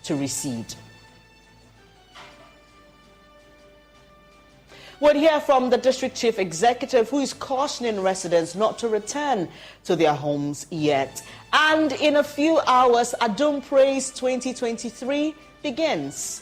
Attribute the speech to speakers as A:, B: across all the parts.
A: to recede. We'll hear from the district chief executive, who is cautioning residents not to return to their homes yet. And in a few hours, Adum Praise 2023 begins.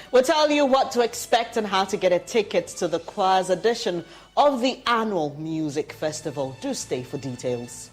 A: We'll tell you what to expect and how to get a ticket to the choir's edition of the annual music festival. Do stay for details.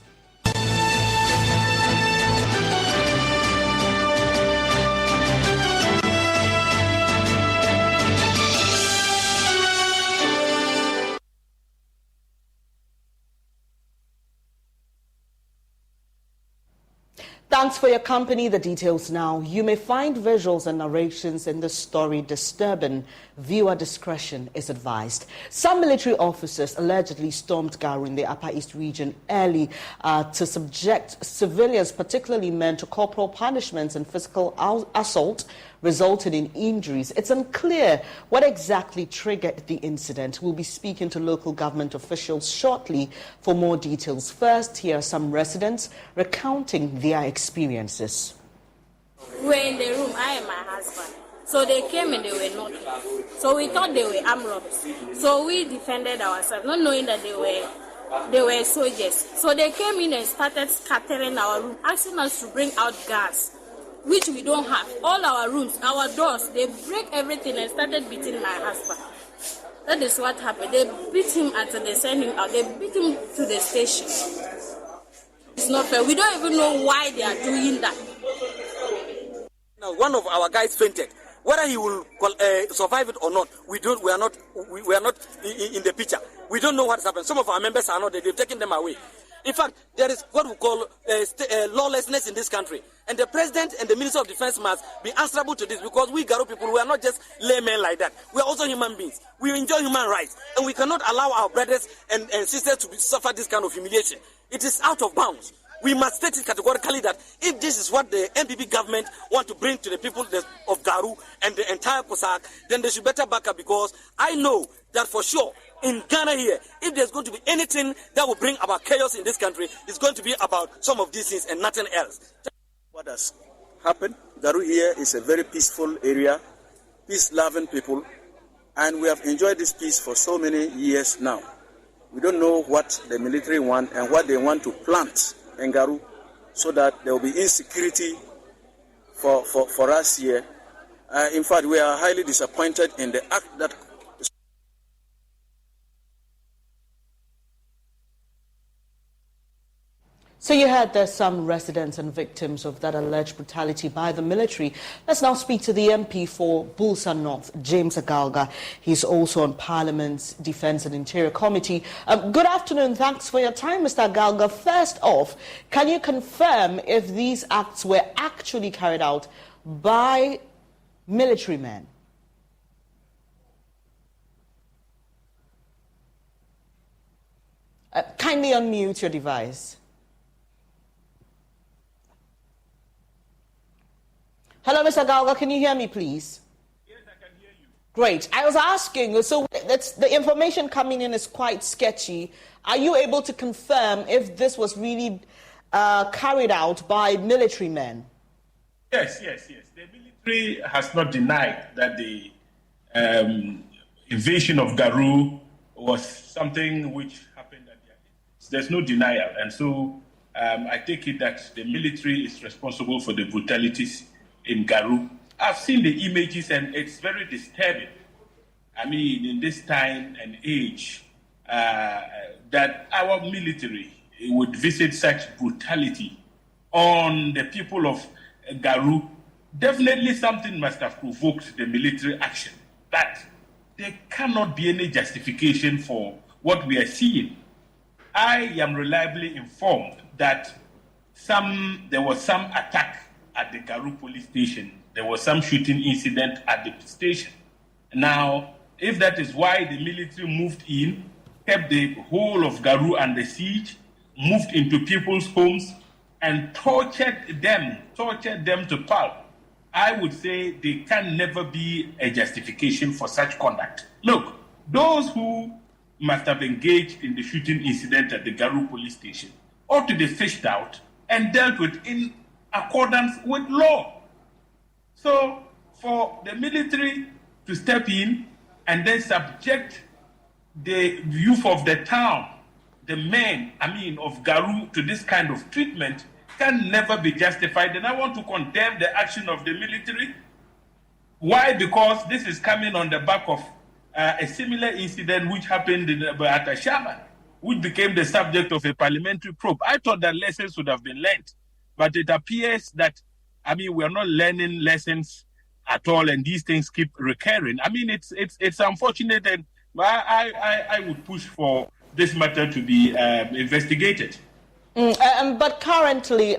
A: Thanks for your company. The details now. You may find visuals and narrations in the story disturbing. Viewer discretion is advised. Some military officers allegedly stormed Garu in the Upper East region early to subject civilians, particularly men, to corporal punishments and physical assault, resulting in injuries. It's unclear what exactly triggered the incident. We'll be speaking to local government officials shortly for more details. First, here are some residents recounting their experiences.
B: We were in the room, I and my husband. So they came and they were knocking. So we thought they were armed robbers. So we defended ourselves, not knowing that they were soldiers. So they came in and started scattering our room, asking us to bring out gas, which we don't have. All our rooms, our doors, they break everything and started beating my husband. That is what happened. They beat him until they sent him out. They beat him to the station. It's not fair. We don't even know why they are doing that.
C: Now, one of our guys fainted. Whether he will survive it or not, we are not in the picture. We don't know what has happened. Some of our members are not there. They've taken them away. In fact, there is what we call lawlessness in this country. And the president and the minister of defense must be answerable to this, because we Garo people, we are not just laymen like that. We are also human beings. We enjoy human rights. And we cannot allow our brothers and sisters to suffer this kind of humiliation. It is out of bounds. We must state it categorically that if this is what the NPP government want to bring to the people of Garu and the entire Kosak, then they should better back up, because I know that for sure in Ghana here, if there's going to be anything that will bring about chaos in this country, it's going to be about some of these things and nothing else.
D: What has happened? Garu here is a very peaceful area, peace-loving people, and we have enjoyed this peace for so many years now. We don't know what the military want and what they want to plant in Garu, so that there will be insecurity for us here. In fact, we are highly disappointed in the act that.
A: So you heard there's some residents and victims of that alleged brutality by the military. Let's now speak to the MP for Bulsa North, James Agalga. He's also on Parliament's Defence and Interior Committee. Good afternoon. Thanks for your time, Mr. Agalga. First off, can you confirm if these acts were actually carried out by military men? Kindly unmute your device. Hello, Mr. Galga, can you hear me, please?
E: Yes, I can hear you.
A: Great. I was asking, so the information coming in is quite sketchy. Are you able to confirm if this was really carried out by military men?
E: Yes. The military has not denied that the invasion of Garu was something which happened at their place. There's no denial. And so I take it that the military is responsible for the brutalities in Garu. I've seen the images and it's very disturbing. I mean, in this time and age, that our military would visit such brutality on the people of Garu, definitely something must have provoked the military action. But there cannot be any justification for what we are seeing. I am reliably informed that there was some attack at the Garu police station. There was some shooting incident at the station. Now, if that is why the military moved in, kept the whole of Garu under siege, moved into people's homes and tortured them to pulp, I would say they can never be a justification for such conduct. Look, those who must have engaged in the shooting incident at the Garu police station ought to be fished out and dealt with in accordance with law. So for the military to step in and then subject the youth of the town, the men, of Garu, to this kind of treatment can never be justified. And I want to condemn the action of the military. Why? Because this is coming on the back of a similar incident which happened at Ashama, which became the subject of a parliamentary probe. I thought that lessons would have been learned, but it appears that, we're not learning lessons at all, and these things keep recurring. It's unfortunate, and I would push for this matter to be investigated.
A: But currently,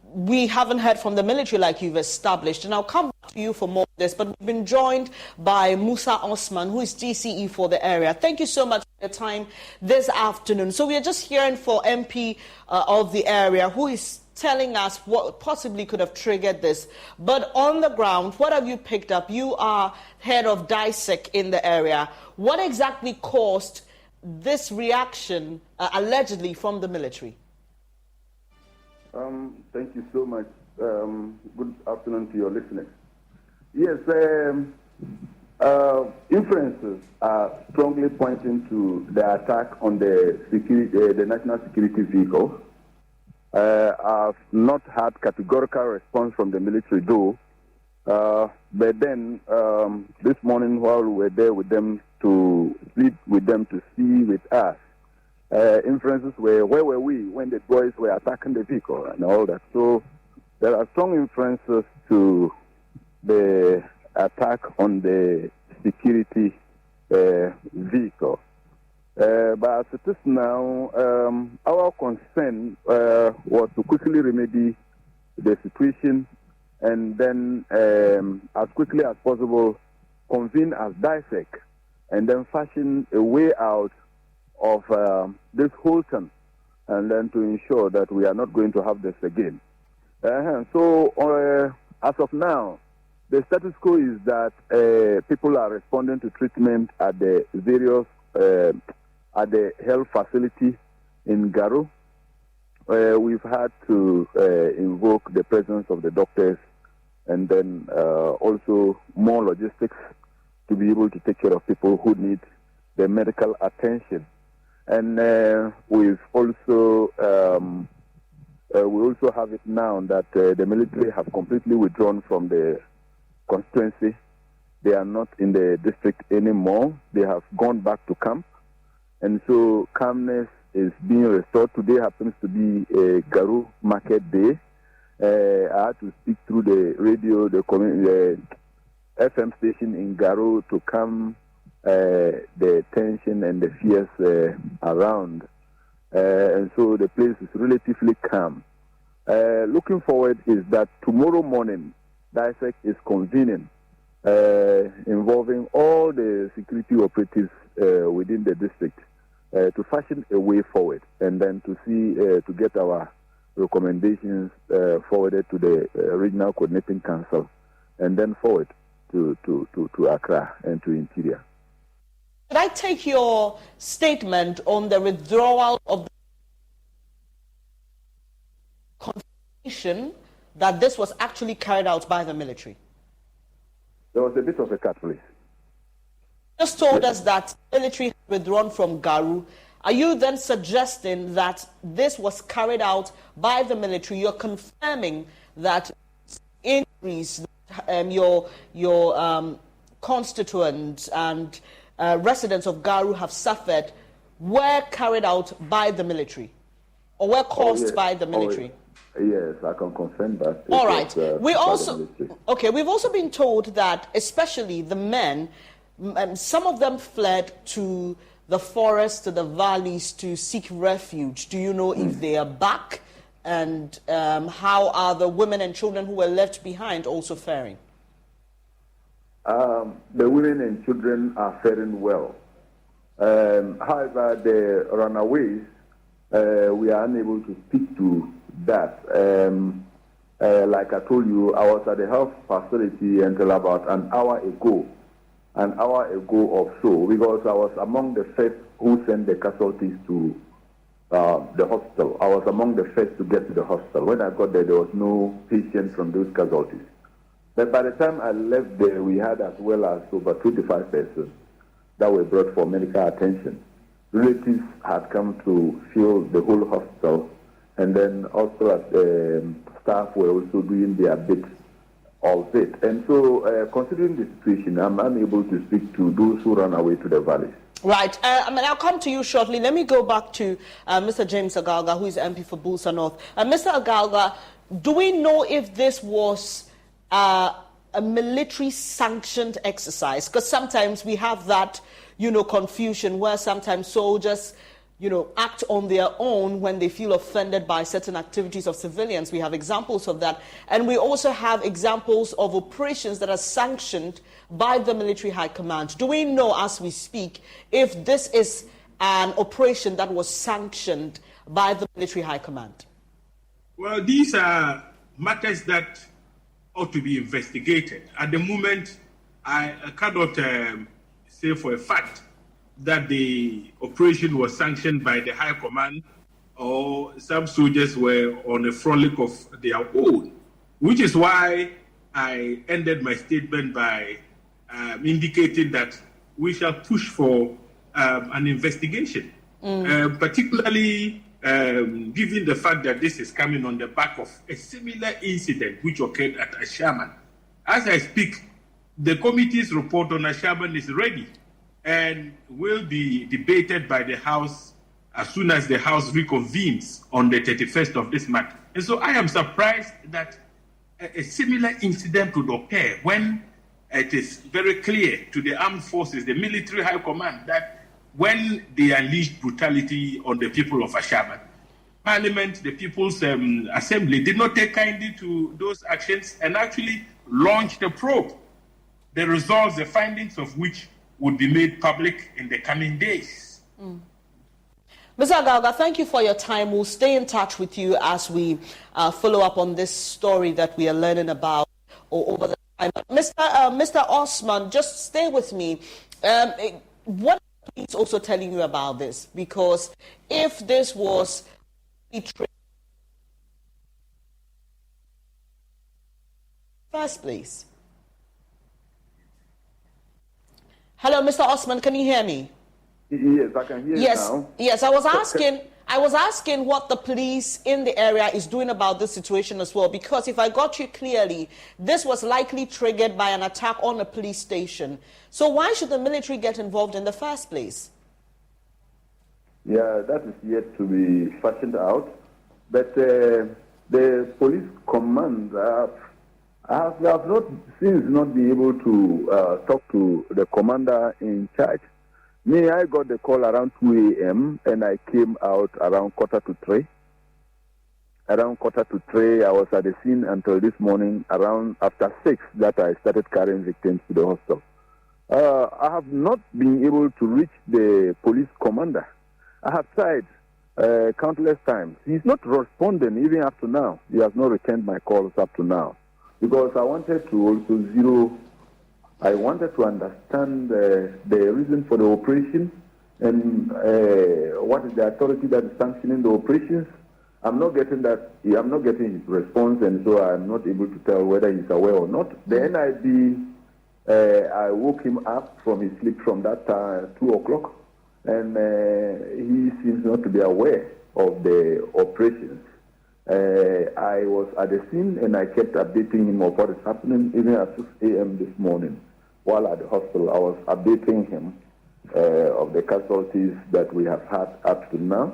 A: we haven't heard from the military like you've established, and I'll come back to you for more of this, but we've been joined by Musa Osman, who is DCE for the area. Thank you so much for your time this afternoon. So we are just hearing for MP of the area, who is telling us what possibly could have triggered this. But on the ground, what have you picked up? You are head of DISEC in the area. What exactly caused this reaction, allegedly, from the military?
F: Thank you so much. Good afternoon to your listeners. Yes, inferences are strongly pointing to the attack on the national security vehicle. I've not had categorical response from the military, though. But then, this morning, while we were there with them to sleep with them, to see with us, inferences were, where were we when the boys were attacking the vehicle and all that. So there are strong inferences to the attack on the security vehicle. But as it is now, our concern was to quickly remedy the situation and then, as quickly as possible, convene as DISEC and then fashion a way out of this whole thing, and then to ensure that we are not going to have this again. So, as of now, the status quo is that people are responding to treatment at the various at the health facility in Garu. We've had to invoke the presence of the doctors and then also more logistics to be able to take care of people who need the medical attention. And we've also we also have it now that the military have completely withdrawn from the constituency. They are not in the district anymore. They have gone back to camp. And so calmness is being restored. Today happens to be a Garu market day. I had to speak through the radio, the FM station in Garu to calm the tension and the fears around. And so the place is relatively calm. Looking forward is that tomorrow morning, DISEC is convening, involving all the security operatives within the district to fashion a way forward and then to see, to get our recommendations forwarded to the Regional Coordinating Council and then forward to Accra and to Interior.
A: Should I take your statement on the withdrawal of the confirmation that this was actually carried out by the military?
F: There was a bit of a cut, please.
A: Just told us that military had withdrawn from Garu. Are you then suggesting that this was carried out by the military? You're confirming that injuries your constituents and residents of Garu have suffered were carried out by the military or were caused by the military?
F: Yes, I can confirm that.
A: All right. We've also been told that especially the men, some of them fled to the forests, to the valleys to seek refuge. Do you know if they are back? And how are the women and children who were left behind also faring?
F: The women and children are faring well. However, the runaways we are unable to speak to that. Like I told you, I was at the health facility until about an hour ago or so, because I was among the first who sent the casualties to the hospital. I was among the first to get to the hospital. When I got there was no patient from those casualties. But by the time I left there, we had as well as over 25 persons that were brought for medical attention. Relatives had come to fill the whole hospital, and then also staff were also doing their bit of it. And so, considering the situation, I'm unable to speak to those who ran away to the valleys.
A: Right. I'll come to you shortly. Let me go back to Mr. James Agalga, who is MP for Bulsa North. Mr. Agalga, do we know if this was a military-sanctioned exercise? Because sometimes we have that, confusion where sometimes soldiers, act on their own when they feel offended by certain activities of civilians. We have examples of that. And we also have examples of operations that are sanctioned by the military high command. Do we know, as we speak, if this is an operation that was sanctioned by the military high command?
E: Well, these are matters that ought to be investigated. At the moment, I cannot say for a fact that the operation was sanctioned by the high command or some soldiers were on a frolic of their own, which is why I ended my statement by indicating that we shall push for an investigation, particularly given the fact that this is coming on the back of a similar incident which occurred at Ashaman. As I speak, the committee's report on Ashaman is ready and will be debated by the House as soon as the House reconvenes on the 31st of this month. And so I am surprised that a similar incident would occur when it is very clear to the armed forces, the military high command, that when they unleashed brutality on the people of Ashaman, Parliament, the People's Assembly, did not take kindly to those actions and actually launched a probe. The results, the findings of which would be made public in the coming days.
A: Mr. Agalga, thank you for your time. We'll stay in touch with you as we follow up on this story that we are learning about over the time. Mr. Osman, just stay with me. What is also telling you about this? Because if this was first, please. Hello, Mr. Osman, can you hear me?
F: Yes, I can hear you now.
A: Yes, I was asking what the police in the area is doing about this situation as well, because if I got you clearly, this was likely triggered by an attack on a police station. So why should the military get involved in the first place?
F: Yeah, that is yet to be fashioned out. But the police command I have not been able to talk to the commander in charge. Me, I got the call around 2 a.m. and I came out around 2:45. Around 2:45, I was at the scene until this morning, around after 6, that I started carrying victims to the hospital. I have not been able to reach the police commander. I have tried countless times. He's not responding even up to now. He has not returned my calls up to now. Because I wanted to also understand the reason for the operation and what is the authority that is sanctioning the operations. I'm not getting that. I'm not getting his response, and so I'm not able to tell whether he's aware or not. The NIB, I woke him up from his sleep from that 2 o'clock, and he seems not to be aware of the operations. I was at the scene and I kept updating him of what is happening. Even at 6 a.m. this morning, while at the hospital, I was updating him of the casualties that we have had up to now.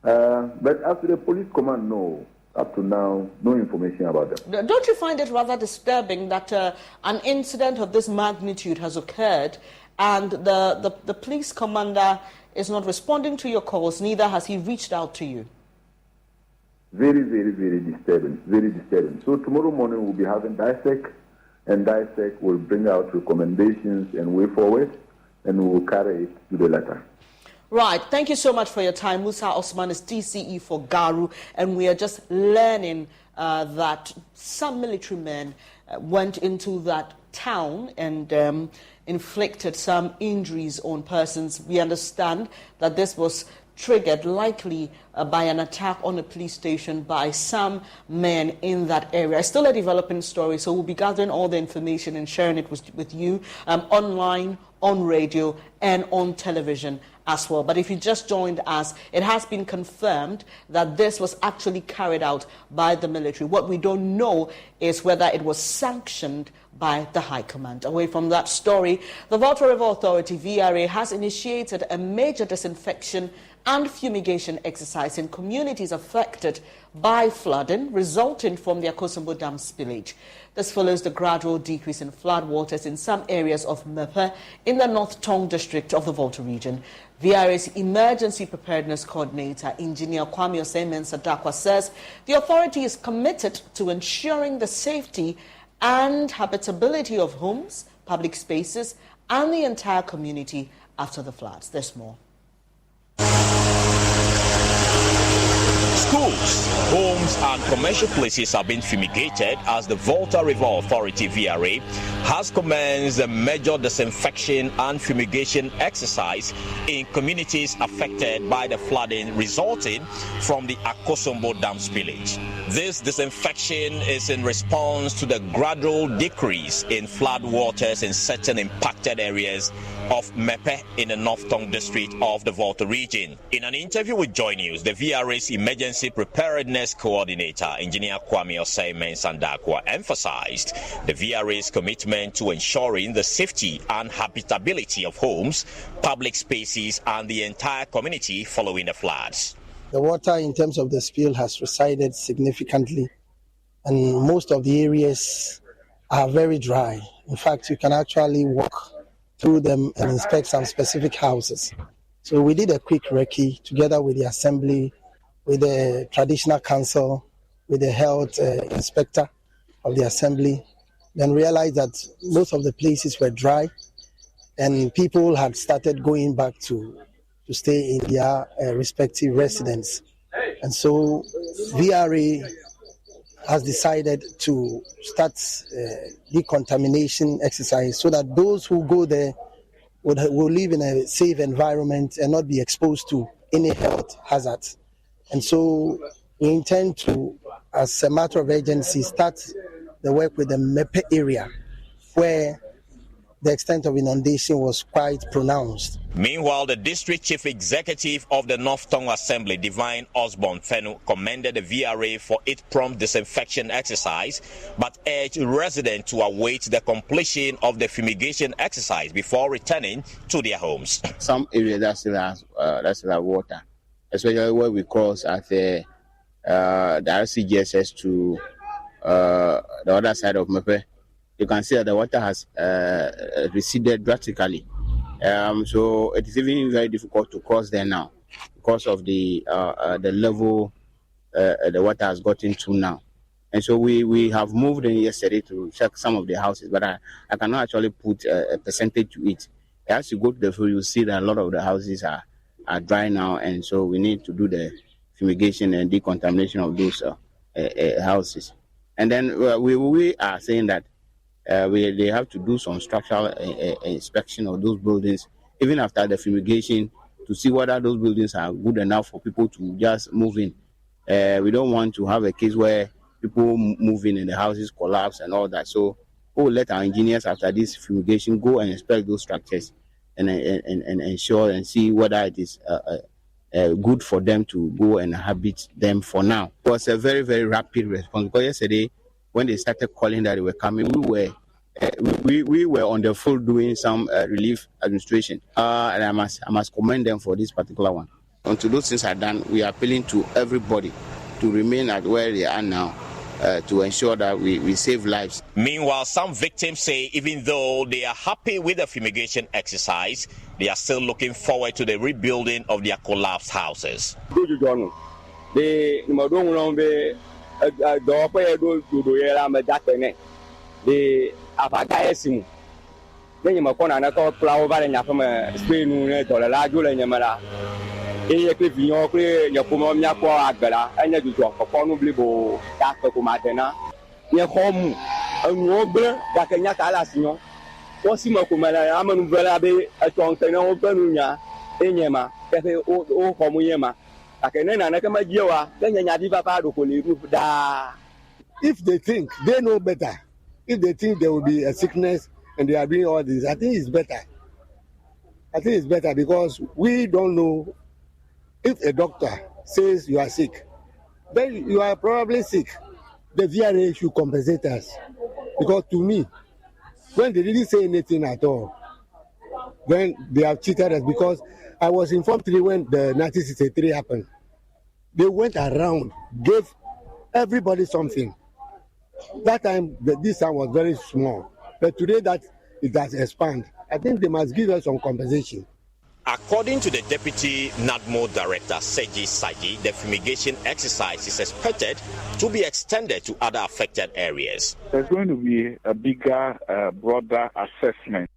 F: But after the police command, no. Up to now, no information about them.
A: Don't you find it rather disturbing that an incident of this magnitude has occurred and the police commander is not responding to your calls, neither has he reached out to you?
F: Very, very, very disturbing. Very disturbing. So tomorrow morning we'll be having dissect, and dissect will bring out recommendations and way forward, and we will carry it to the letter.
A: Right. Thank you so much for your time. Musa Osman is TCE for Garu, and we are just learning that some military men went into that town and inflicted some injuries on persons. We understand that this was triggered likely by an attack on a police station by some men in that area. It's still a developing story, so we'll be gathering all the information and sharing it with you online, on radio, and on television as well. But if you just joined us, it has been confirmed that this was actually carried out by the military. What we don't know is whether it was sanctioned by the High Command. Away from that story, the Volta River Authority, VRA, has initiated a major disinfection and fumigation exercise in communities affected by flooding resulting from the Akosombo Dam spillage. This follows the gradual decrease in flood waters in some areas of Mepe in the North Tong district of the Volta region. VRA's Emergency Preparedness Coordinator, Engineer Kwame Osei-Mensah-Dakwa, says the authority is committed to ensuring the safety and habitability of homes, public spaces, and the entire community after the floods. There's more.
G: Schools, homes and commercial places have been fumigated as the Volta River Authority, VRA, has commenced a major disinfection and fumigation exercise in communities affected by the flooding resulting from the Akosombo Dam spillage. This disinfection is in response to the gradual decrease in flood waters in certain impacted areas of Mepe in the North Tong district of the Volta region. In an interview with JoyNews, the VRA's Emergency Preparedness Coordinator, Engineer Kwame Osei-Mensah-Dakwa, emphasized the VRA's commitment to ensuring the safety and habitability of homes, public spaces, and the entire community following the floods.
H: The water in terms of the spill has receded significantly, and most of the areas are very dry. In fact, you can actually walk through them and inspect some specific houses. So we did a quick recce together with the assembly, with the traditional council, with the health inspector of the assembly, then realized that most of the places were dry and people had started going back to stay in their respective residence. And so VRA has decided to start decontamination exercise so that those who go there will live in a safe environment and not be exposed to any health hazards. And so we intend to, as a matter of urgency, start the work with the Mepe area, where the extent of inundation was quite pronounced.
G: Meanwhile, the district chief executive of the North Tong Assembly, Divine Osborne Fenu, commended the VRA for its prompt disinfection exercise, but urged residents to await the completion of the fumigation exercise before returning to their homes.
I: Some areas that still have water, especially where we cross at the RCGSS to the other side of Mepe. You can see that the water has receded drastically. So it is even very difficult to cross there now because of the level the water has gotten to now. And so we have moved in yesterday to check some of the houses, but I cannot actually put a percentage to it. As you go to the field, you see that a lot of the houses are dry now, and so we need to do the fumigation and decontamination of those houses. And then we are saying that they have to do some structural inspection of those buildings, even after the fumigation, to see whether those buildings are good enough for people to just move in. We don't want to have a case where people move in and the houses collapse and all that. So we'll let our engineers, after this fumigation, go and inspect those structures and ensure and see whether it is good for them to go and inhabit them for now. It was a very, very rapid response, because yesterday, when they started calling that they were coming, we were on the field doing some relief administration, and I must commend them for this particular one. Until those things are done, we are appealing to everybody to remain at where they are now, to ensure that we save lives.
G: Meanwhile, some victims say even though they are happy with the fumigation exercise, they are still looking forward to the rebuilding of their collapsed houses.
J: ne nyama kona na ko klawo vale nya fama spenu ne to la jo le nyama la e ke vinyo kle nya ko mo nya ko agbala anya ju to ko no blibo ta ko matena ne khomu anu ble da ke nya ta la sinyo o si mo ko mala amanu vela be aton tena o penu nya e nyama ke o khomu nyama akene na ke majiewa ke nya di papa do ko le ru da.
K: If they think they know better, if they think there will be a sickness and they are doing all this, I think it's better. I think it's better because we don't know if a doctor says you are sick, then you are probably sick. The VRA should compensate us. Because to me, when they didn't say anything at all, then they have cheated us because I was informed today when the 1963 happened. They went around, gave everybody something. That time, this time was very small. But today that it has expanded, I think they must give us some compensation.
G: According to the Deputy NADMO Director, Seji Saji, the fumigation exercise is expected to be extended to other affected areas.
L: There's going to be a bigger, broader assessment.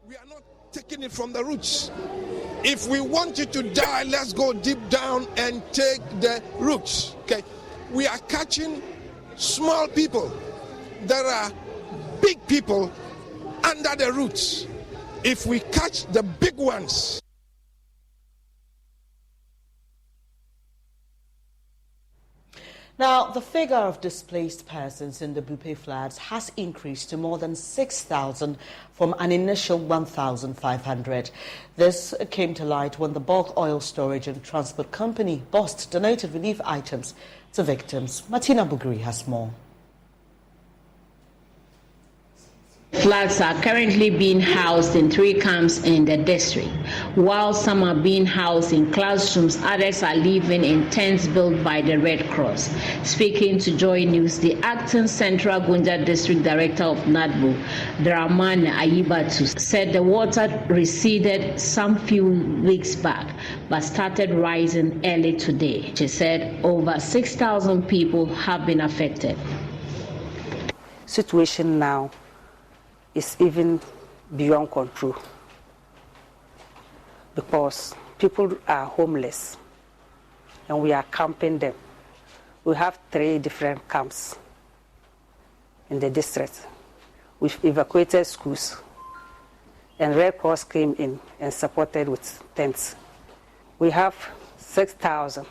M: We are not taking it from the roots. If we want you to die, let's go deep down and take the roots. Okay, we are catching small people. There are big people under the roots. If we catch the big ones.
A: Now, the figure of displaced persons in the Bupe floods has increased to more than 6,000 from an initial 1,500. This came to light when the bulk oil storage and transport company BOST donated relief items to victims. Martina Bugri has more.
N: Floods are currently being housed in 3 camps in the district. While some are being housed in classrooms, others are living in tents built by the Red Cross. Speaking to Joy News, the acting Central Gunja District Director of NADBO, Dramane Ayibatu, said the water receded some few weeks back but started rising early today. She said over 6,000 people have been affected.
O: Situation now is even beyond control because people are homeless and we are camping them. We have 3 different camps in the district. We've evacuated schools and Red Cross came in and supported with tents. We have 6,000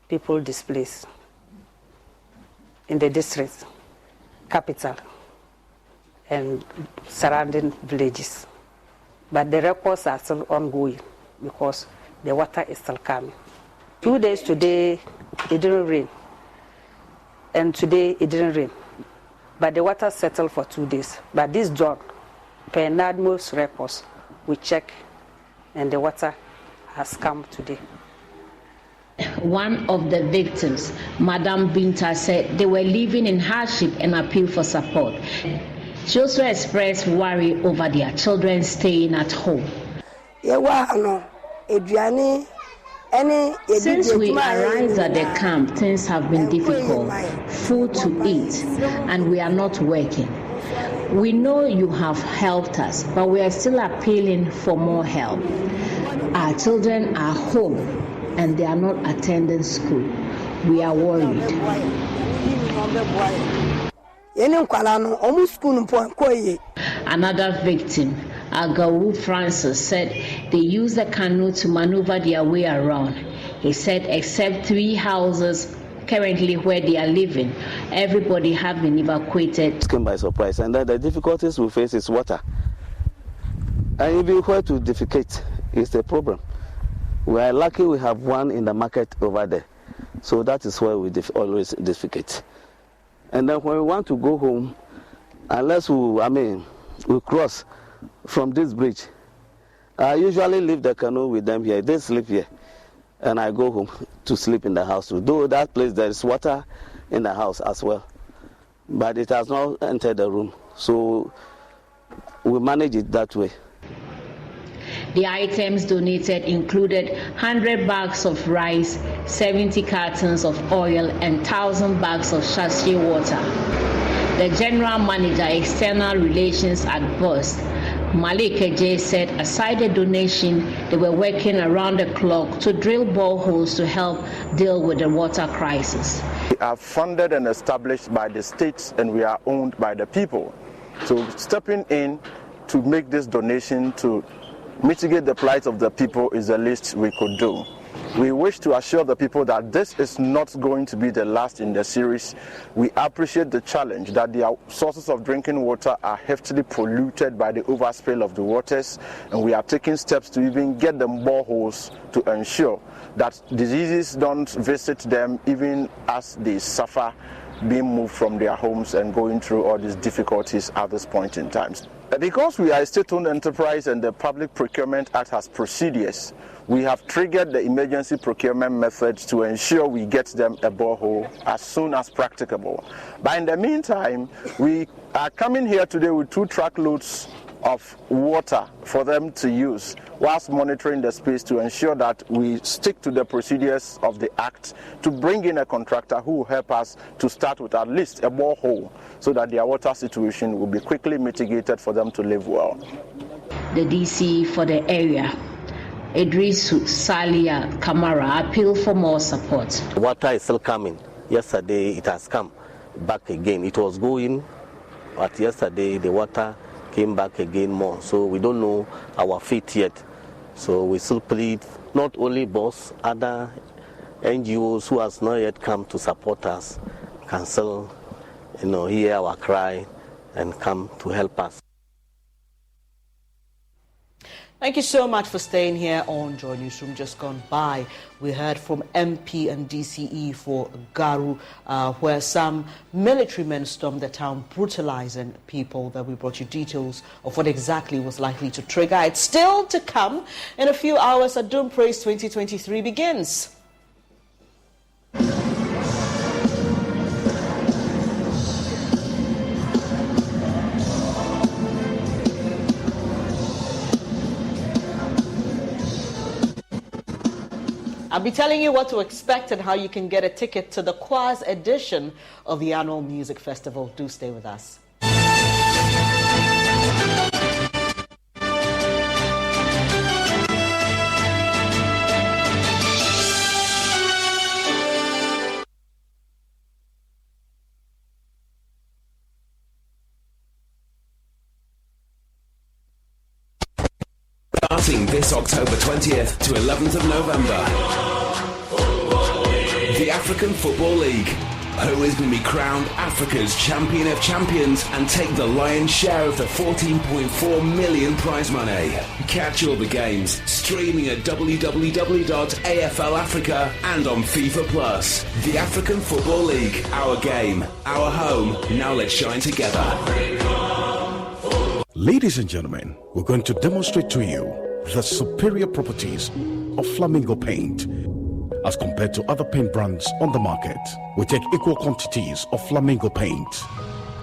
O: people displaced in the district capital and surrounding villages. But the reports are still ongoing because the water is still coming. 2 days today, it didn't rain. And today, it didn't rain. But the water settled for 2 days. But this dawn, per NADMO's records, we check and the water has come today.
N: One of the victims, Madam Binta, said they were living in hardship and appealed for support. She also expressed worry over their children staying at home. Since we arrived at the camp, things have been difficult, food to eat, and we are not working. We know you have helped us, but we are still appealing for more help. Our children are home and they are not attending school. We are worried. Another victim, Agawu Francis, said they used the canoe to maneuver their way around. He said except 3 houses currently where they are living, everybody have been evacuated.
P: It came by surprise, and the difficulties we face is water. And even where to defecate is a problem. We are lucky we have one in the market over there. So that is where we always defecate. And then when we want to go home, unless we cross from this bridge, I usually leave the canoe with them here. They sleep here. And I go home to sleep in the house too. Though that place there is water in the house as well. But it has not entered the room. So we manage it that way.
N: The items donated included 100 bags of rice, 70 cartons of oil, and 1,000 bags of sachet water. The General Manager, External Relations at BOST, Malik Eje, said aside the donation, they were working around the clock to drill boreholes to help deal with the water crisis.
Q: We are funded and established by the states and we are owned by the people. So stepping in to make this donation to mitigate the plight of the people is the least we could do. We wish to assure the people that this is not going to be the last in the series. We appreciate the challenge that their sources of drinking water are heavily polluted by the overspill of the waters, and we are taking steps to even get them boreholes to ensure that diseases don't visit them even as they suffer being moved from their homes and going through all these difficulties at this point in time. Because we are a state-owned enterprise and the Public Procurement Act has procedures, we have triggered the emergency procurement methods to ensure we get them a borehole as soon as practicable. But in the meantime, we are coming here today with 2 truckloads of water for them to use whilst monitoring the space to ensure that we stick to the procedures of the Act to bring in a contractor who will help us to start with at least a borehole so that their water situation will be quickly mitigated for them to live well.
N: The DC for the area, Idrisu Salia Kamara, appealed for more support.
P: Water is still coming. Yesterday it has come back again. It was going, but yesterday the water came back again more. So we don't know our fate yet. So we still plead not only BOSS, other NGOs who has not yet come to support us can still, hear our cry and come to help us.
A: Thank you so much for staying here on Joy Newsroom. Just gone by, we heard from MP and DCE for Garu, where some military men stormed the town, brutalizing people. That we brought you details of what exactly was likely to trigger. It's still to come. In a few hours, Adum Praise 2023 begins. I'll be telling you what to expect and how you can get a ticket to the Quaz edition of the annual music festival. Do stay with us.
R: Starting this October 20th to 11th of November, the African Football League, who is going to be crowned Africa's Champion of Champions and take the lion's share of the 14.4 million prize money. Catch all the games streaming at www.AFL Africa and on FIFA Plus. The African Football League, our game, our home. Now let's shine together.
S: Ladies and gentlemen, we're going to demonstrate to you the superior properties of Flamingo paint as compared to other paint brands on the market. We take equal quantities of Flamingo paint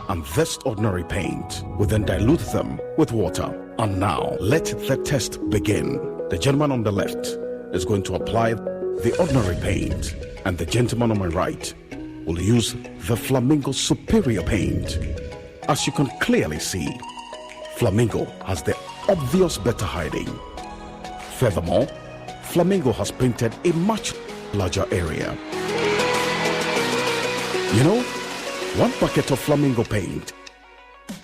S: and this ordinary paint. We then dilute them with water. And now, let the test begin. The gentleman on the left is going to apply the ordinary paint, and the gentleman on my right will use the Flamingo superior paint. As you can clearly see, Flamingo has the obvious better hiding. Furthermore, Flamingo has painted a much larger area. You know, one bucket of Flamingo paint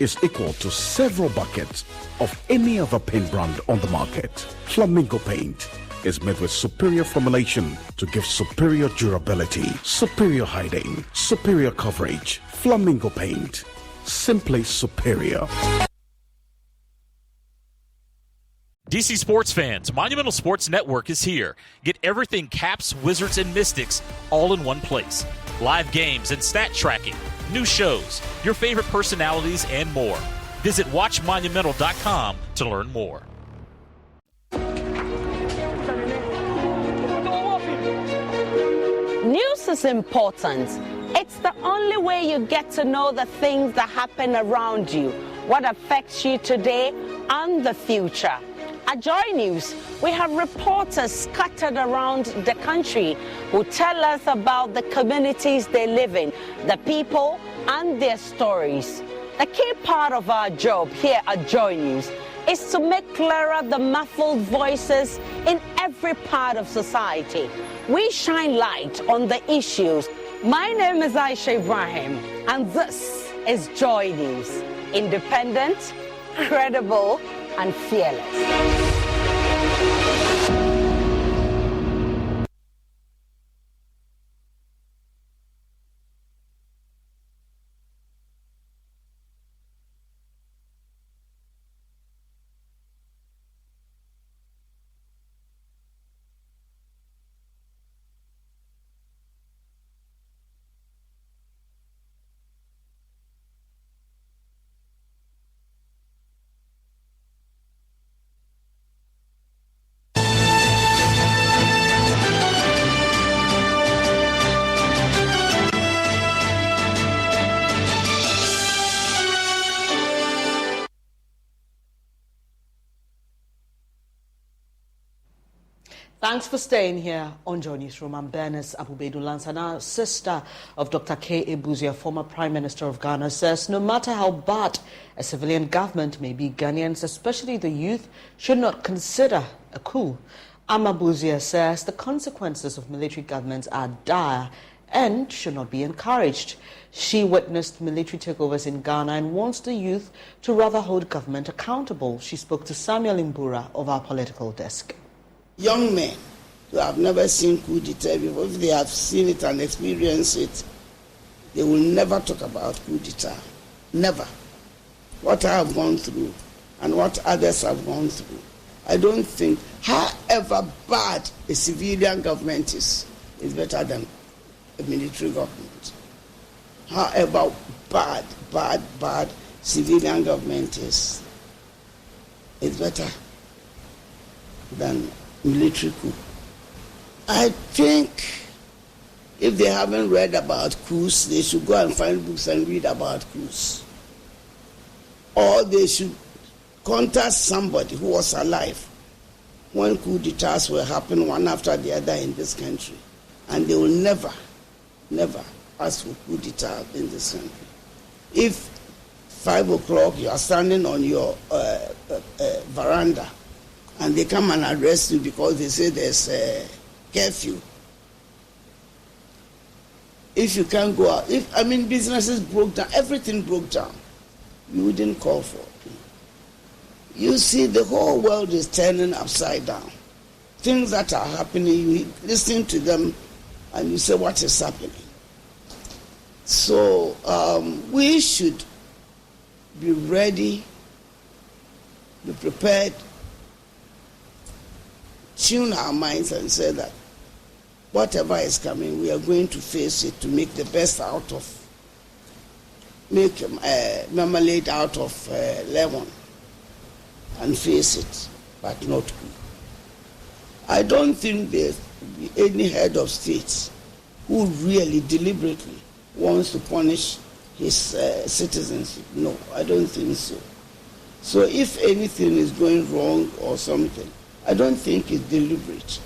S: is equal to several buckets of any other paint brand on the market. Flamingo paint is made with superior formulation to give superior durability, superior hiding, superior coverage. Flamingo paint, simply superior.
T: DC sports fans, Monumental Sports Network is here. Get everything Caps, Wizards, and Mystics all in one place. Live games and stat tracking, new shows, your favorite personalities, and more. Visit WatchMonumental.com to learn more.
U: News is important. It's the only way you get to know the things that happen around you, what affects you today and the future. At Joy News, we have reporters scattered around the country who tell us about the communities they live in, the people and their stories. The key part of our job here at Joy News is to make clearer the muffled voices in every part of society. We shine light on the issues. My name is Aisha Ibrahim, and this is Joy News. Independent, credible, and fearless.
A: Thanks for staying here on Joy Newsroom. I'm Bernice Abubedu Lansana, sister of Dr. K. Ebuzia, former Prime Minister of Ghana, says no matter how bad a civilian government may be, Ghanaians, especially the youth, should not consider a coup. Amabuzia says the consequences of military governments are dire and should not be encouraged. She witnessed military takeovers in Ghana and wants the youth to rather hold government accountable. She spoke to Samuel Imbura of our political desk.
V: Young men who have never seen coup d'etat before, if they have seen it and experienced it, they will never talk about coup d'etat. Never. What I have gone through and what others have gone through, I don't think, however bad a civilian government is better than a military government. However bad civilian government is better than military coup. I think if they haven't read about coups, they should go and find books and read about coups. Or they should contact somebody who was alive when coup d'etats were happening one after the other in this country. And they will never ask for coup d'etat in this country. If 5 o'clock you are standing on your veranda and they come and arrest you because they say there's a curfew, if you can't go out, businesses broke down, everything broke down, you wouldn't call for it. You see, the whole world is turning upside down. Things that are happening, you listen to them and you say, what is happening? So we should be ready, be prepared, tune our minds and say that whatever is coming, we are going to face it to make the best out of, make marmalade out of lemon and face it, but not coup. I don't think there's any head of state who really deliberately wants to punish his citizens. No, I don't think so. So if anything is going wrong or something, I don't think it's deliberate.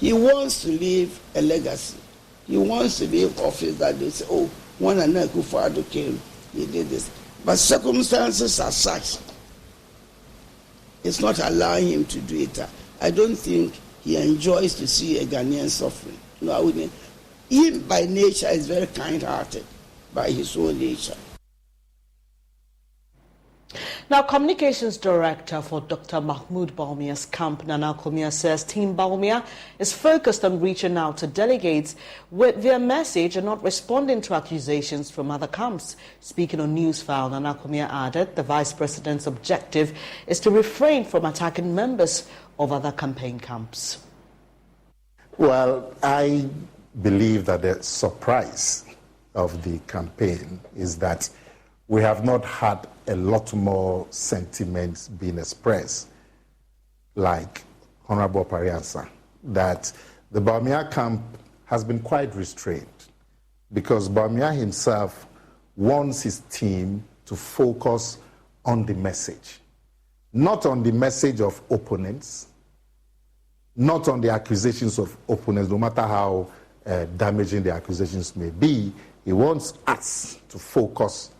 V: He wants to leave a legacy. He wants to leave office that they say, oh, when Nana Akufo-Addo came, he did this. But circumstances are such, it's not allowing him to do it. I don't think he enjoys to see a Ghanaian suffering. No, I wouldn't. He by nature is very kind-hearted, by his own nature.
A: Now, Communications Director for Dr. Mahmoud Bawumia's camp, Nana Komia, says Team Bawumia is focused on reaching out to delegates with their message and not responding to accusations from other camps. Speaking on Newsfile, Nana Komia added the Vice President's objective is to refrain from attacking members of other campaign camps.
B: Well, I believe that the surprise of the campaign is that we have not had a lot more sentiments being expressed, like Honorable Pariansa, that the Bawumia camp has been quite restrained because Bawumia himself wants his team to focus on the message, not on the message of opponents, not on the accusations of opponents, no matter how damaging the accusations may be. He wants us to focus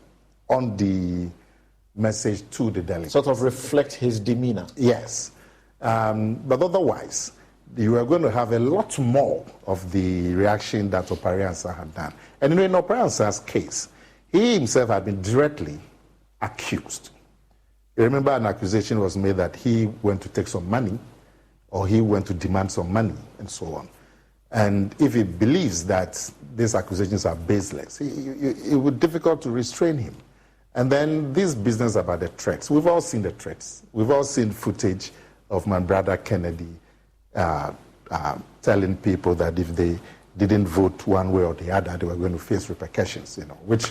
B: on the message to the delegates.
C: Sort of reflect his demeanor.
B: Yes. But otherwise, you are going to have a lot more of the reaction that Opariansa had done. And in Opariansa's case, he himself had been directly accused. You remember an accusation was made that he went to take some money or he went to demand some money and so on. And if he believes that these accusations are baseless, it would be difficult to restrain him. And then this business about the threats. We've all seen the threats. We've all seen footage of my brother Kennedy telling people that if they didn't vote one way or the other, they were going to face repercussions, which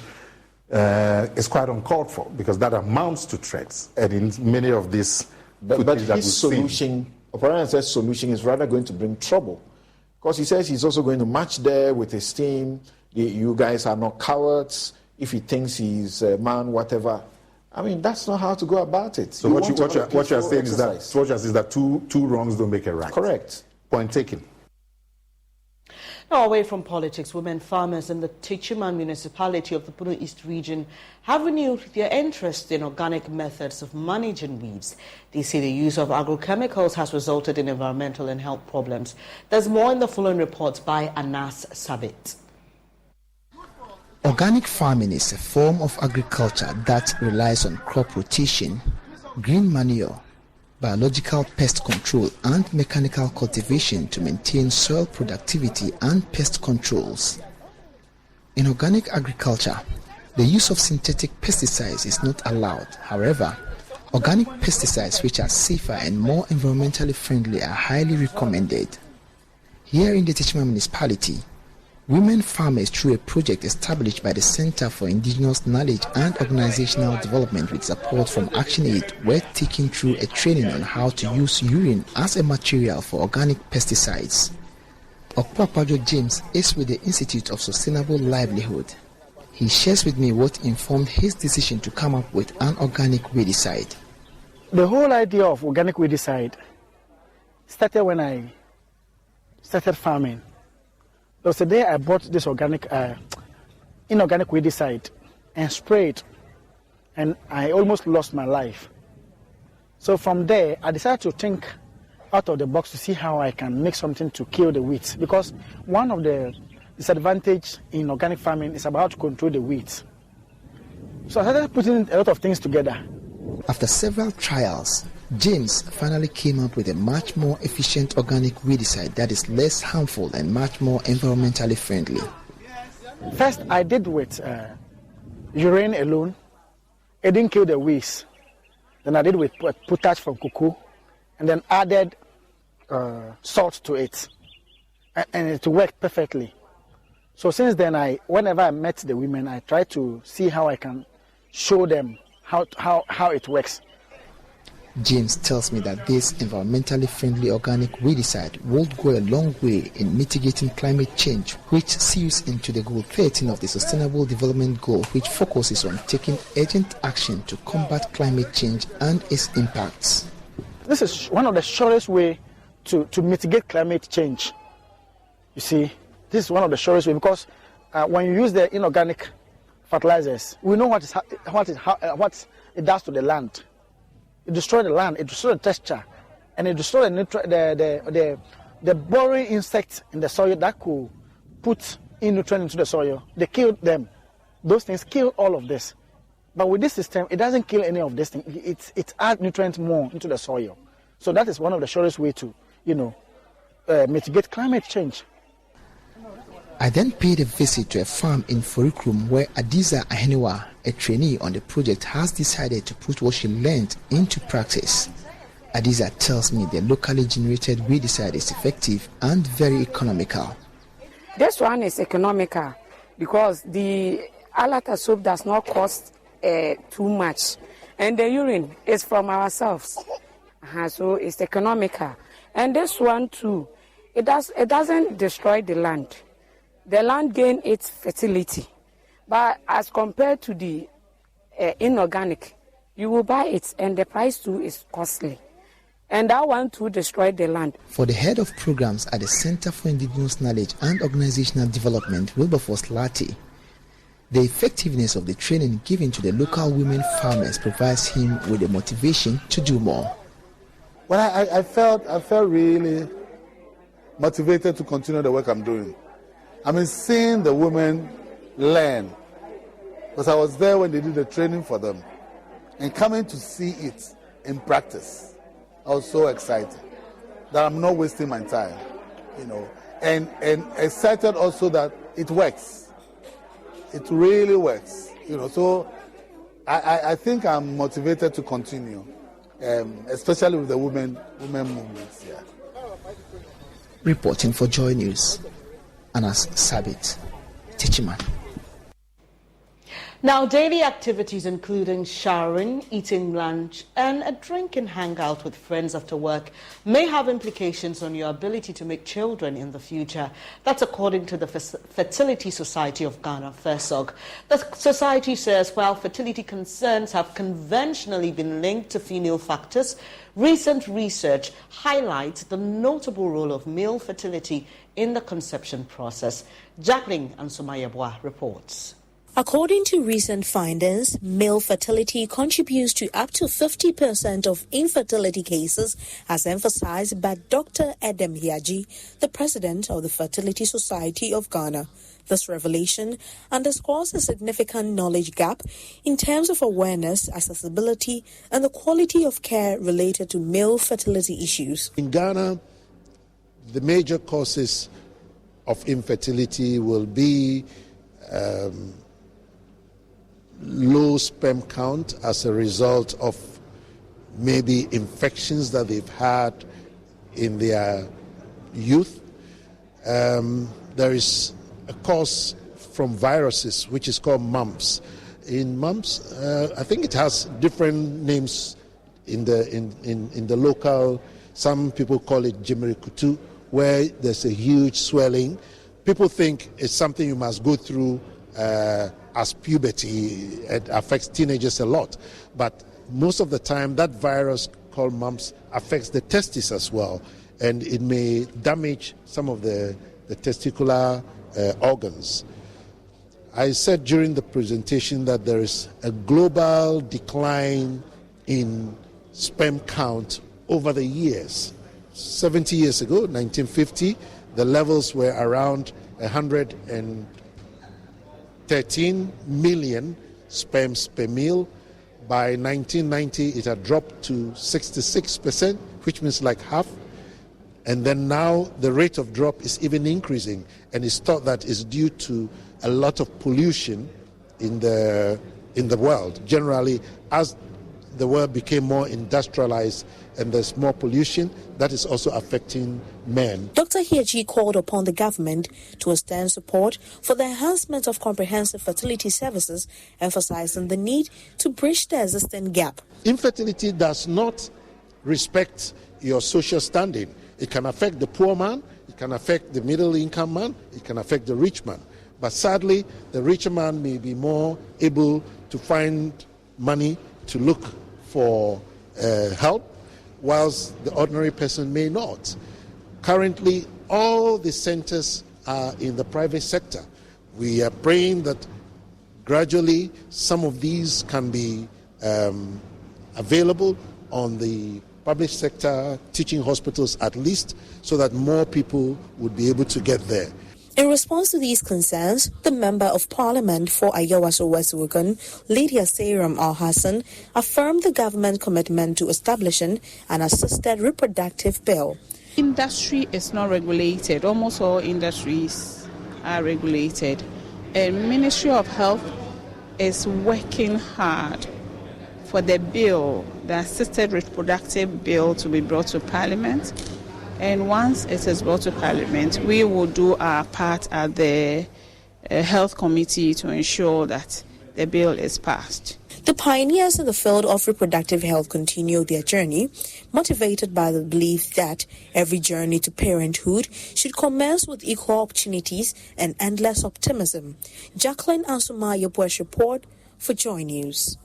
B: is quite uncalled for because that amounts to threats. And in many of these
C: but his solution, Opariansa's solution is rather going to bring trouble. Because he says he's also going to march there with his team. You guys are not cowards. If he thinks he's a man, whatever. I mean, that's not how to go about it.
B: So what you're saying is that two wrongs don't make a right.
C: Correct.
B: Point taken.
A: Now, away from politics, women farmers in the Tichiman municipality of the Puno East region have renewed their interest in organic methods of managing weeds. They say the use of agrochemicals has resulted in environmental and health problems. There's more in the following report by Anas Sabit.
W: Organic farming is a form of agriculture that relies on crop rotation, green manure, biological pest control and mechanical cultivation to maintain soil productivity and pest controls. In organic agriculture, the use of synthetic pesticides is not allowed. However, Organic pesticides which are safer and more environmentally friendly are highly recommended. Here in the Techiman municipality, women farmers through a project established by the Center for Indigenous Knowledge and Organizational Development with support from ActionAid were taken through a training on how to use urine as a material for organic pesticides. Okpapajo James is with the Institute of Sustainable Livelihood. He shares with me what informed his decision to come up with an organic weedicide.
D: The whole idea of organic weedicide started when I started farming. There was a day I bought this inorganic weedicide and sprayed, and I almost lost my life. So from there, I decided to think out of the box to see how I can make something to kill the weeds, because one of the disadvantages in organic farming is about to control the weeds. So I started putting a lot of things together.
W: After several trials, James finally came up with a much more efficient organic weedicide that is less harmful and much more environmentally friendly.
D: First, I did with urine alone. It didn't kill the weeds. Then I did with potash from cocoa, and then added salt to it, and it worked perfectly. So since then, whenever I met the women, I try to see how I can show them how it works.
W: James tells me that this environmentally friendly organic weedicide will go a long way in mitigating climate change, which sews into the Goal 13 of the Sustainable Development Goal, which focuses on taking urgent action to combat climate change and its impacts.
D: This is one of the surest ways to mitigate climate change. You see, this is one of the surest ways, because when you use the inorganic fertilizers, we know what it does to the land. It destroys the land, it destroys the texture, and it destroys the boring insects in the soil that could put in nutrients into the soil. They kill them. Those things kill all of this. But with this system, it doesn't kill any of this thing. It adds nutrients more into the soil. So that is one of the surest ways to, mitigate climate change.
W: I then paid a visit to a farm in Forikrum where Adiza Aheniwa, a trainee on the project, has decided to put what she learned into practice. Adiza tells me the locally generated weedicide is effective and very economical.
E: This one is economical because the alata soap does not cost too much, and the urine is from ourselves, so it's economical. And this one too, it doesn't destroy the land. The land gains its fertility, but as compared to the inorganic, you will buy it, and the price too is costly. And that one too destroyed the land.
W: For the head of programs at the Center for Indigenous Knowledge and Organizational Development, Wilberforce Lati, the effectiveness of the training given to the local women farmers provides him with the motivation to do more.
B: Well, I felt really motivated to continue the work I'm doing. I mean, seeing the women learn, because I was there when they did the training for them, and coming to see it in practice, I was so excited that I'm not wasting my time, and excited also that it works. It really works, So I think I'm motivated to continue, especially with the women movements. Yeah.
W: Reporting for Joy News, Anas Sabit, Techiman.
A: Now, daily activities including showering, eating lunch, and a drink and hangout with friends after work may have implications on your ability to make children in the future. That's according to the Fertility Society of Ghana, FERSOG. The society says while fertility concerns have conventionally been linked to female factors, recent research highlights the notable role of male fertility in the conception process. Jacqueline Ansumayabwa reports.
F: According to recent findings, male fertility contributes to up to 50% of infertility cases, as emphasized by Dr. Edem Hiaji, the president of the Fertility Society of Ghana. This revelation underscores a significant knowledge gap in terms of awareness, accessibility, and the quality of care related to male fertility issues.
X: In Ghana, the major causes of infertility will be low sperm count as a result of maybe infections that they've had in their youth. There is a cause from viruses, which is called mumps. In mumps, I think it has different names in the local. Some people call it jimirikutu, where there's a huge swelling. People think it's something you must go through as puberty. It affects teenagers a lot. But most of the time, that virus called mumps affects the testes as well. And it may damage some of the testicular organs. I said during the presentation that there is a global decline in sperm count over the years. 70 years ago, 1950, the levels were around 113 million sperms per mil. By 1990, it had dropped to 66%, which means like half. And then now the rate of drop is even increasing, and it's thought that it's due to a lot of pollution in the world. Generally, as the world became more industrialized and there's more pollution, that is also affecting men.
F: Dr. Hiaji called upon the government to extend support for the enhancement of comprehensive fertility services, emphasizing the need to bridge the existing gap.
X: Infertility does not respect your social standing. It can affect the poor man, it can affect the middle-income man, it can affect the rich man. But sadly, the richer man may be more able to find money to look for help, whilst the ordinary person may not. Currently, all the centers are in the private sector. We are praying that gradually some of these can be available on the public sector, teaching hospitals at least, so that more people would be able to get there.
F: In response to these concerns, the Member of Parliament for Ayawaso West Wugan, Lydia Sairam Al-Hassan, affirmed the government's commitment to establishing an assisted reproductive bill.
H: Industry is not regulated. Almost all industries are regulated. And Ministry of Health is working hard for the bill, the assisted reproductive bill, to be brought to Parliament. And once it is brought to Parliament, we will do our part at the Health Committee to ensure that the bill is passed.
F: The pioneers in the field of reproductive health continue their journey, motivated by the belief that every journey to parenthood should commence with equal opportunities and endless optimism. Jacqueline Ansumaya Bush report for Joy News.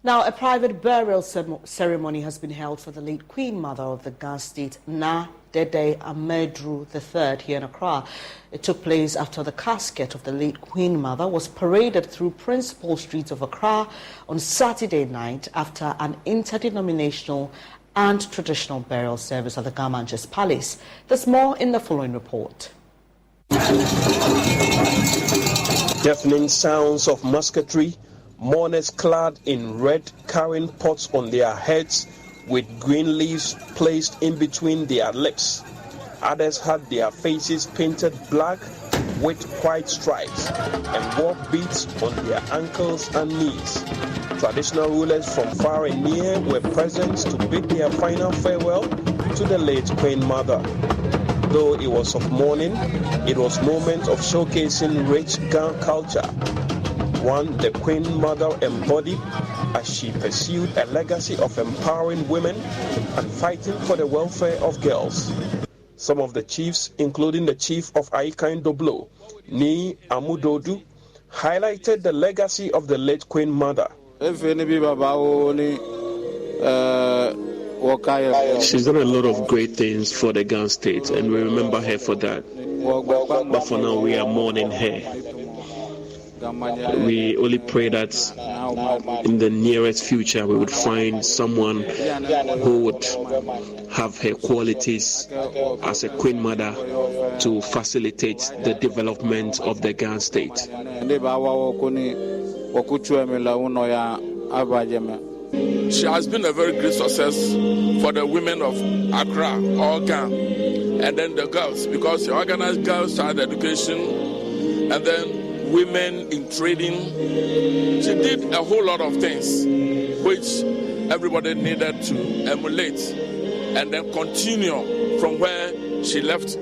A: Now, a private burial ceremony has been held for the late Queen Mother of the Ghana State, Na Dede Amedru III, here in Accra. It took place after the casket of the late Queen Mother was paraded through principal streets of Accra on Saturday night after an interdenominational and traditional burial service at the Gamanches Palace. There's more in the following report.
G: Deafening sounds of musketry, mourners clad in red carrying pots on their heads with green leaves placed in between their lips. Others had their faces painted black with white stripes and wore beads on their ankles and knees. Traditional rulers from far and near were present to bid their final farewell to the late Queen Mother. Though it was of mourning, it was a moment of showcasing rich Ghana culture, one the Queen Mother embodied as she pursued a legacy of empowering women and fighting for the welfare of girls. Some of the chiefs, including the chief of Aikan Doblo, Ni Amudodu, highlighted the legacy of the late Queen Mother.
I: She's done a lot of great things for the Ghana State, and we remember her for that. But for now, we are mourning her. We only pray that in the nearest future we would find someone who would have her qualities as a Queen Mother to facilitate the development of the Ghana State.
J: She has been a very great success for the women of Accra, all Ghana, and then the girls, because she organized girls child education, and then women in trading. She did a whole lot of things which everybody needed to emulate and then continue from where she left.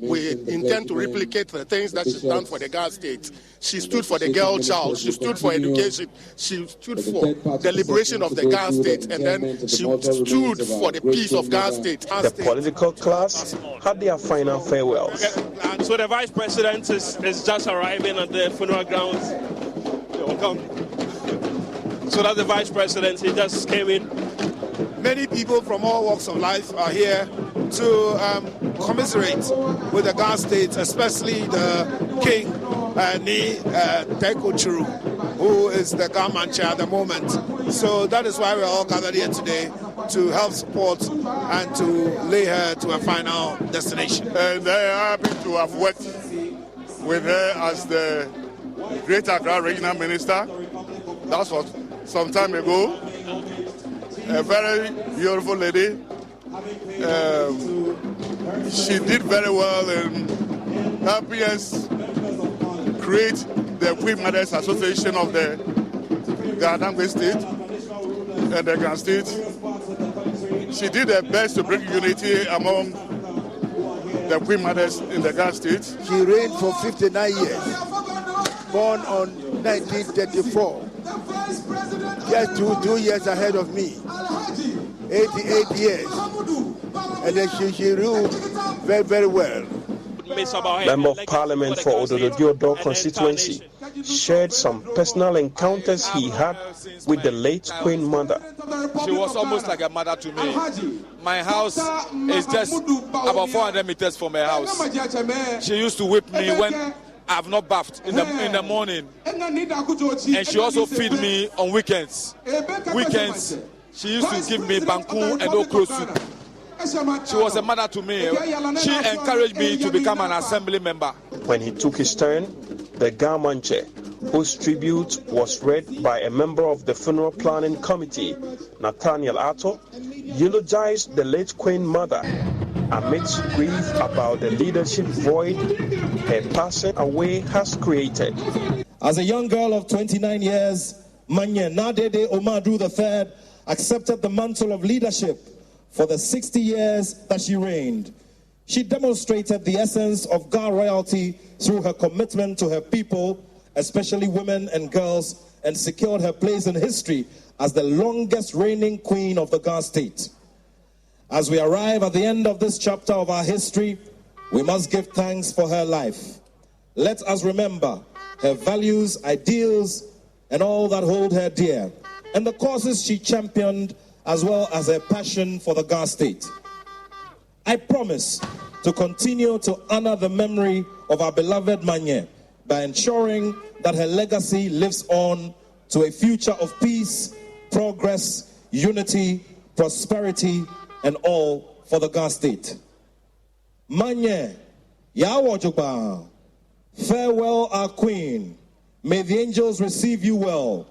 X: We intend to replicate the things that she's done for the Ghana state. She stood for the girl child. She stood for education. She stood for the liberation of the Ghana state. And then she stood for the peace of Ghana state.
I: The political class had their final farewells.
K: So the vice president is just arriving at the funeral grounds. Welcome. So that's the vice president. He just came in.
X: Many people from all walks of life are here to commiserate with the Ghana state, especially the king, Ni Teko Churu, who is the government chair at the moment. So that is why we're all gathered here today, to help support and to lay her to a final destination.
L: And they are happy to have worked with her as the Great Accra Regional Minister. That was some time ago. A very beautiful lady. She did very well in helping us create the Queen Mothers Association of the Ghana State and the Ghana State. She did her best to bring unity among the Queen Mothers in the Ghana State.
X: She reigned for 59 years, born on 1934. Just two years ahead of me, 88 years, and then she ruled very, very well.
I: Member of Parliament for Ododo constituency shared some personal encounters he had with the late Queen Mother.
M: She was almost like a mother to me. My house is just about 400 meters from her house. She used to whip me when I've not bathed in the morning, and she also feed me on weekends. She used to give me banku and okra soup. She was a mother to me. She encouraged me to become an assembly member.
I: When he took his turn, the Gamanche, whose tribute was read by a member of the funeral planning committee, Nathaniel Atto, eulogized the late Queen Mother amidst grief about the leadership void her passing away has created.
O: As a young girl of 29 years, Manye Nadede Omadu III accepted the mantle of leadership for the 60 years that she reigned. She demonstrated the essence of Ga royalty through her commitment to her people, especially women and girls, and secured her place in history as the longest reigning queen of the Ga state. As we arrive at the end of this chapter of our history, we must give thanks for her life. Let us remember her values, ideals, and all that hold her dear, and the causes she championed, as well as her passion for the Ga state. I promise to continue to honor the memory of our beloved Manye by ensuring that her legacy lives on to a future of peace, progress, unity, prosperity, and all for the Ga state. Manye, Yawajuba, farewell our queen. May the angels receive you well.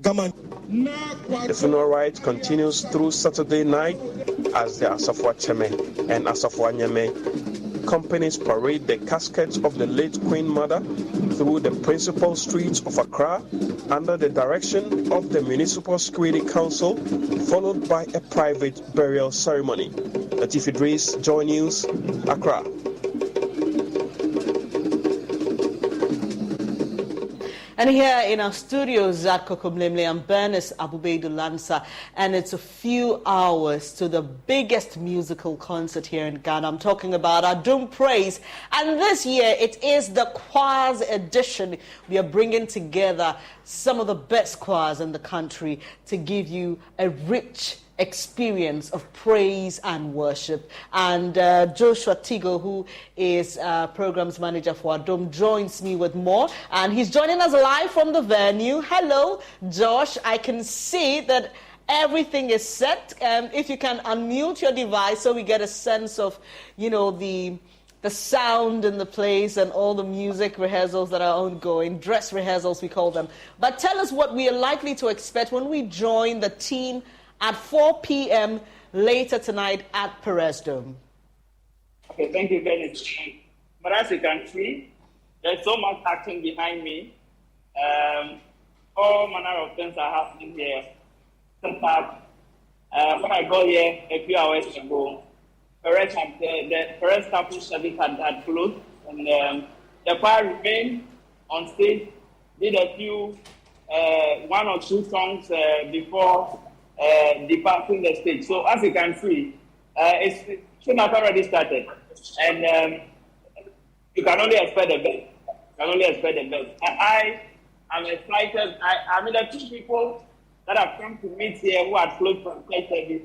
I: The funeral rite continues through Saturday night as the Asafwa Cheme and Asafwa Nyame companies parade the caskets of the late Queen Mother through the principal streets of Accra under the direction of the Municipal Security Council, followed by a private burial ceremony. Latif Idris, Joy News, Accra.
A: And here in our studios, Zat Kokomlemle and Bernice Abubeidu Lansa, and it's a few hours to the biggest musical concert here in Ghana. I'm talking about Adum Praise, and this year it is the choirs edition. We are bringing together some of the best choirs in the country to give you a rich experience of praise and worship. And Joshua Tigo, who is programs manager for Adom, joins me with more, and he's joining us live from the venue. Hello, Josh. I can see that everything is set. If you can unmute your device so we get a sense of, you know, the sound in the place and all the music rehearsals that are ongoing, dress rehearsals we call them. But tell us what we are likely to expect when we join the team at 4 p.m. later tonight at Perez Dome.
Y: Okay, thank you very much. But as you can see, there's so much acting behind me. All manner of things are happening here. set up. When I got here a few hours ago, the Perez Chapel service had closed, and the choir remained on stage, did a few, 1 or 2 songs before departing the stage. So as you can see, it should have already started, and you can only expect the best. I am excited. I mean, the 2 people that have come to meet here who are close from church service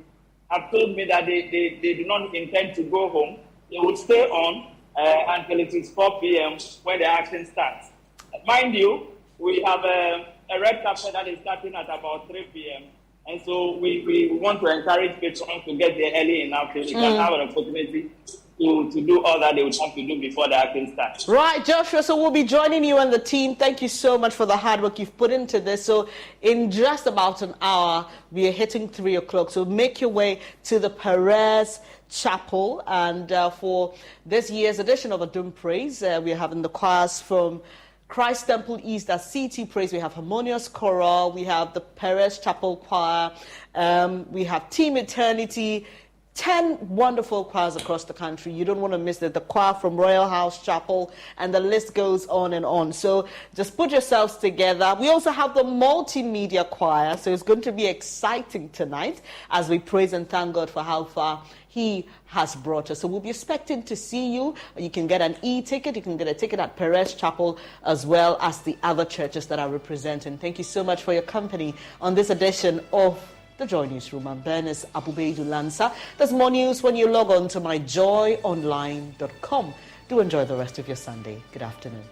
Y: have told me that they do not intend to go home. They would stay on until it is 4 p.m. when the action starts. Mind you, we have a red carpet that is starting at about 3 p.m. And so we want to encourage patrons to get there early enough so they can have an opportunity to do all that they would have to do before the action starts.
A: Right, Joshua, so we'll be joining you and the team. Thank you so much for the hard work you've put into this. So in just about an hour, we are hitting 3 o'clock. So make your way to the Perez Chapel. And for this year's edition of Adum Praise, we're having the choirs from Christ Temple East at CT Praise. We have Harmonious Choral. We have the Perez Chapel Choir. We have Team Eternity. 10 wonderful choirs across the country. You don't want to miss it. The choir from Royal House Chapel, and the list goes on and on. So just put yourselves together. We also have the multimedia choir, so it's going to be exciting tonight as we praise and thank God for how far He has brought us. So we'll be expecting to see you. You can get an e-ticket. You can get a ticket at Perez Chapel as well as the other churches that are representing. Thank you so much for your company on this edition of the Joy Newsroom. I'm Bernice Abubeidu Lansa. There's more news when you log on to myjoyonline.com. Do enjoy the rest of your Sunday. Good afternoon.